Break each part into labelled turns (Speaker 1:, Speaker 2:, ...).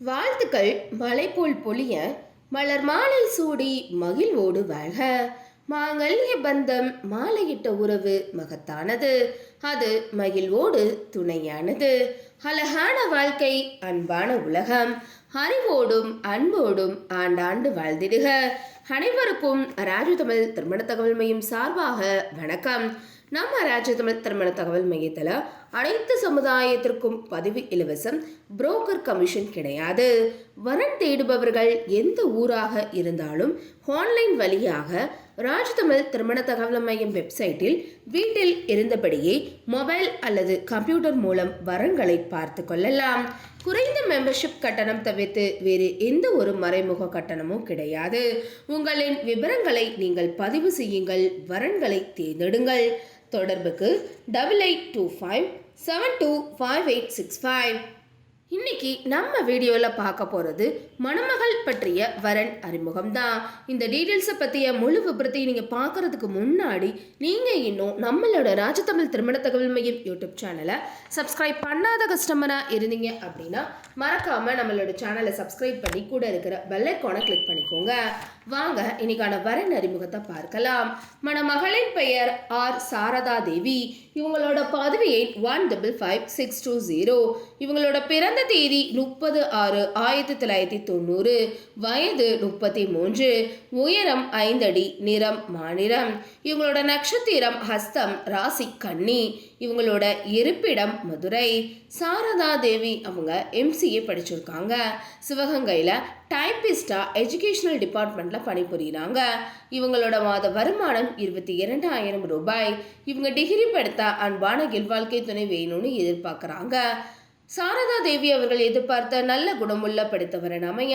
Speaker 1: வாழ்த்துக்கள் மலை போல் பொழிய மலர் மாலை சூடி மகிழ்வோடு வாழ்க. மாங்கல்ய பந்தம் மாலையிட்ட உறவு மகத்தானது, அது மகிழ்வோடு துணையானது. அழகான வாழ்க்கை அன்பான உலகம், அறிவோடும் அன்போடும் ஆண்டாண்டு வாழ்ந்திடுக. அனைவருக்கும் ராஜதமிழ் திருமண தகவல் மையம் சார்பாக வணக்கம். நம்ம ராஜதமிழ் திருமண தகவல் மையத்தில் அனைத்து சமுதாயத்திற்கும் பதிவு இலவசம், புரோக்கர் கமிஷன் கிடையாது. வரன் தேடுபவர்கள் எந்த ஊராக இருந்தாலும் ஆன்லைன் வழியாக ராஜதமிழ் திருமண தகவல் மையம் வெப்சைட்டில் வீட்டில் இருந்தபடியே மொபைல் அல்லது கம்ப்யூட்டர் மூலம் வரன்களை பார்த்து கொள்ளலாம். குறைந்த மெம்பர்ஷிப் கட்டணம் தவிர்த்து வேறு எந்த ஒரு மறைமுக கட்டணமும் கிடையாது. உங்களின் விவரங்களை நீங்கள் பதிவு செய்யுங்கள், வரன்களை தேர்ந்தெடுங்கள். தொடர்புக்கு 8825725865. இன்னைக்கு நம்ம வீடியோவில் பார்க்க போகிறது மணமகள் பற்றிய வரன் அறிமுகம் தான். இந்த டீட்டெயில்ஸை பற்றிய முழு விபரத்தையும் நீங்கள் பார்க்குறதுக்கு முன்னாடி நீங்கள் இன்னும் நம்மளோட ராஜதமிழ் திருமண தகவல் மையம் யூடியூப் சேனலை சப்ஸ்கிரைப் பண்ணாத கஸ்டமராக இருந்தீங்க அப்படின்னா மறக்காமல் நம்மளோட சேனலை சப்ஸ்கிரைப் பண்ணி கூட இருக்கிற பெல் ஐகானை கிளிக் பண்ணிக்கோங்க. வாங்க இன்னைக்கான வரன் அறிமுகத்தை பார்க்கலாம். மணமகளின் பெயர் ஆர் சாரதா தேவி. இவங்களோட பதவி எண் 155620. இவங்களோட பிறந்த தேதி 30/6/1990. வயது 33. உயரம் 5 அடி. நிறம் மாநிறம். இவங்களோட நட்சத்திரம் ஹஸ்தம். ராசி கன்னி. இவங்களோட இருப்பிடம் மதுரை. சாரதா தேவி அவங்க MCA படிச்சிருக்காங்க. சிவகங்கையில் டைப்பிஸ்டா எஜுகேஷனல் டிபார்ட்மெண்ட்ல பணிபுரிகிறாங்க. இவங்களோட மாத வருமானம் 22,000 ரூபாய். இவங்க டிகிரி படித்தா அன்பான இல்வாழ்க்கை துணை வேணும்னு எதிர்பார்க்குறாங்க. சாரதா தேவி அவர்கள் எதிர்பார்த்த நல்ல குணமுள்ள படித்தவரன் அமைய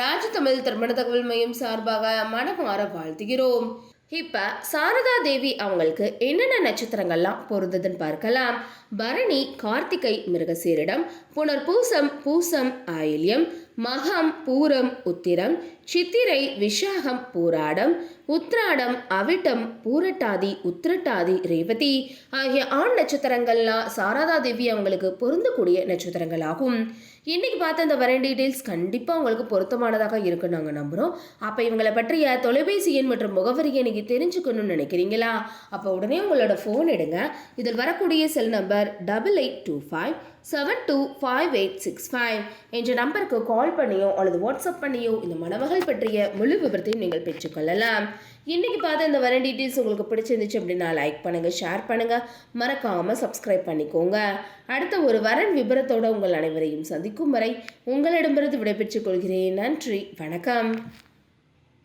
Speaker 1: ராஜதமிழ் திருமண தகவல் மையம் சார்பாக மனமாற வாழ்த்துகிறோம். இப்ப சாரதா தேவி அவங்களுக்கு என்னென்ன நட்சத்திரங்கள்லாம் பொருந்ததுன்னு பார்க்கலாம். பரணி கார்த்திகை மிருகசீரிடம், புனர்பூசம் பூசம் ஆயில்யம், மகம் பூரம் உத்திரம், சித்திரை விஷாகம் பூராடம், உத்ராடம் அவிட்டம் பூரட்டாதி உத்திரட்டாதி ரேவதி ஆகிய ஆண் நட்சத்திரங்கள்லாம் சாரதா தேவி அவங்களுக்கு பொருந்தக்கூடிய நட்சத்திரங்கள் ஆகும். இன்னைக்கு பார்த்த இந்த வரன் டீட்டெயில்ஸ் கண்டிப்பாக உங்களுக்கு பொருத்தமானதாக இருக்குன்னு நாங்கள் நம்புகிறோம். அப்போ இவங்களை பற்றிய தொலைபேசி எண் மற்றும் முகவரியை நீங்கள் தெரிஞ்சுக்கணும்னு நினைக்கிறீங்களா? அப்போ உடனே உங்களோட ஃபோன் எடுங்க. இதில் வரக்கூடிய செல் நம்பர் 8825725865 என்ற நம்பருக்கு கால் பண்ணியோ அல்லது வாட்ஸ்அப் பண்ணியோ இந்த மணமகள் பற்றிய முழு விவரத்தையும் நீங்கள் பெற்றுக்கொள்ளலாம். இன்னைக்கு பார்த்த இந்த வரன் டீட்டெயில்ஸ் உங்களுக்கு பிடிச்சிருந்துச்சு அப்படின்னா லைக் பண்ணுங்கள், ஷேர் பண்ணுங்கள், மறக்காமல் சப்ஸ்கிரைப் பண்ணிக்கோங்க. அடுத்த ஒரு வரன் விபரத்தோடு உங்கள் அனைவரையும் சந்திக்கும் வரை உங்களிடமிருந்து விடைபெற்றுக் கொள்கிறேன். நன்றி, வணக்கம்.